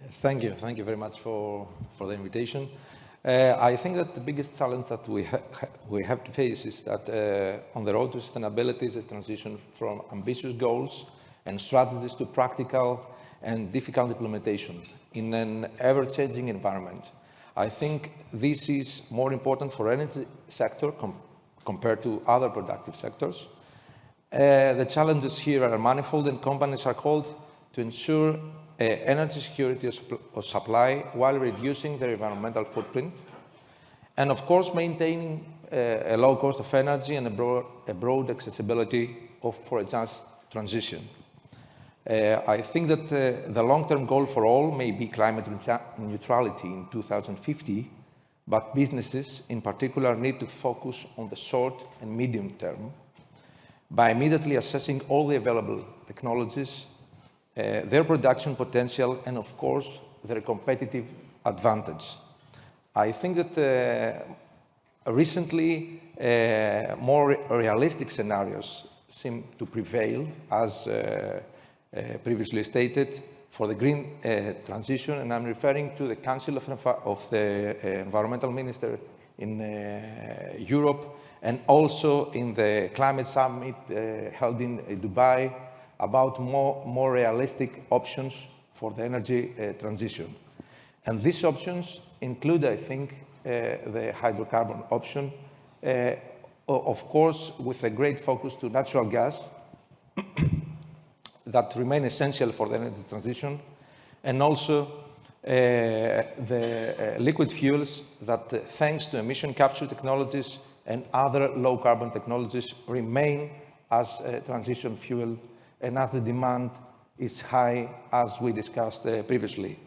Yes, thank you. Thank you very much for the invitation. I think that the biggest challenge that we have to face is that on the road to sustainability is a transition from ambitious goals and strategies to practical and difficult implementation in an ever-changing environment. I think this is more important for energy sector compared to other productive sectors. The challenges here are manifold, and companies are called to ensure energy security of supply while reducing their environmental footprint, and of course maintaining a low cost of energy and a broad accessibility for a just transition. I think that the long-term goal for all may be climate neutrality in 2050, but businesses in particular need to focus on the short and medium term by immediately assessing all the available technologies, their production potential, and of course, their competitive advantage. I think that recently, more realistic scenarios seem to prevail, as previously stated, for the green transition, and I'm referring to the Council of the Environmental Minister in Europe, and also in the climate summit held in Dubai, about more realistic options for the energy transition. And these options include, I think, the hydrocarbon option, of course, with a great focus to natural gas that remain essential for the energy transition, and also the liquid fuels that, thanks to emission capture technologies and other low-carbon technologies, remain as a transition fuel, and as the demand is high, as we discussed previously.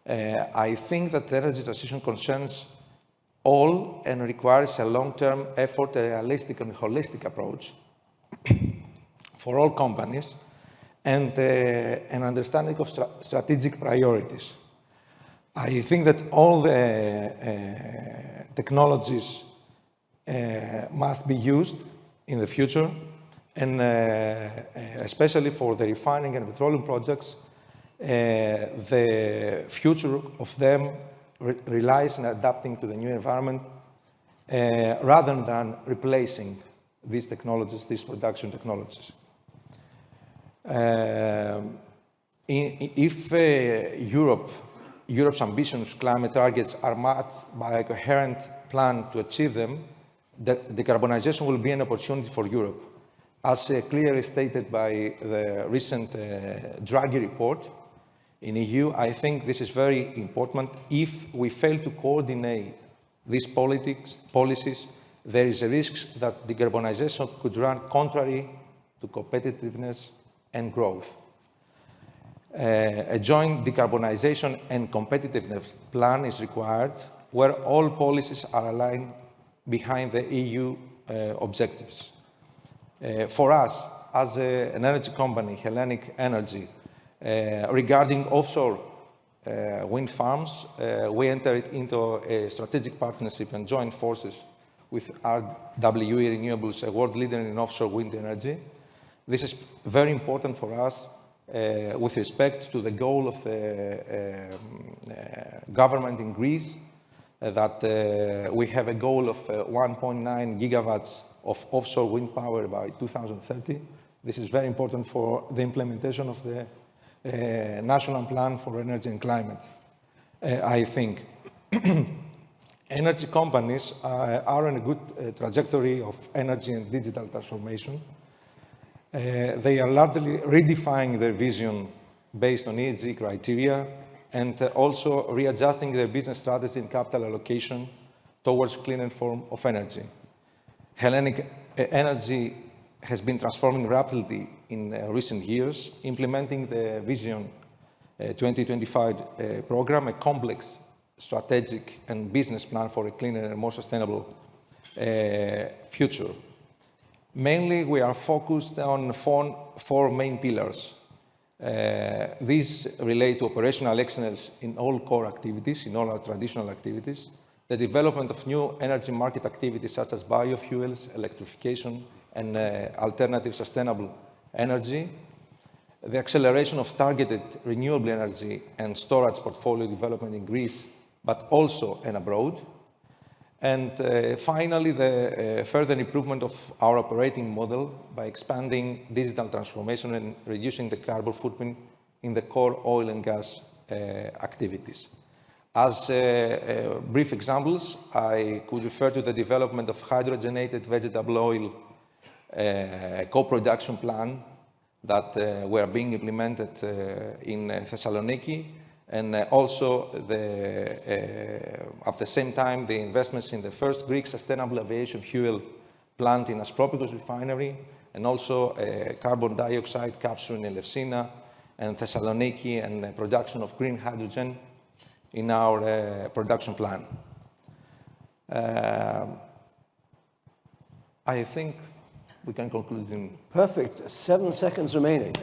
I think that the energy transition concerns all and requires a long-term effort, a realistic and holistic approach for all companies, and an understanding of strategic priorities. I think that all the technologies must be used in the future, and especially for the refining and petroleum projects, the future of them relies on adapting to the new environment rather than replacing these technologies, these production technologies. If Europe's ambitious climate targets are matched by a coherent plan to achieve them, the decarbonization will be an opportunity for Europe. As clearly stated by the recent Draghi report in EU, I think this is very important. If we fail to coordinate these policies, there is a risk that decarbonization could run contrary to competitiveness and growth. A joint decarbonization and competitiveness plan is required, where all policies are aligned behind the EU objectives. For us, as an energy company, HELLENiQ ENERGY, regarding offshore wind farms, we entered into a strategic partnership and joint forces with RWE Renewables, a world leader in offshore wind energy. This is very important for us with respect to the goal of the government in Greece, that we have a goal of 1.9 gigawatts of offshore wind power by 2030. This is very important for the implementation of the National Plan for Energy and Climate, I think. Energy companies are on a good trajectory of energy and digital transformation. They are largely redefining their vision based on ESG criteria, and also readjusting their business strategy and capital allocation towards cleaner form of energy. HELLENiQ ENERGY has been transforming rapidly in recent years, implementing the Vision 2025 program, a complex strategic and business plan for a cleaner and more sustainable future. Mainly, we are focused on four main pillars. These relate to operational excellence in all core activities, in all our traditional activities, the development of new energy market activities such as biofuels, electrification, and alternative sustainable energy, the acceleration of targeted renewable energy and storage portfolio development in Greece, but also and abroad. And finally, the further improvement of our operating model by expanding digital transformation and reducing the carbon footprint in the core oil and gas activities. As brief examples, I could refer to the development of hydrogenated vegetable oil co-production plan that were being implemented in Thessaloniki, and also at the same time, the investments in the first Greek sustainable aviation fuel plant in Aspropyrgos refinery, and also carbon dioxide capture in Elefsina and Thessaloniki, and production of green hydrogen in our production plan. I think we can conclude in... Perfect. 7 seconds remaining.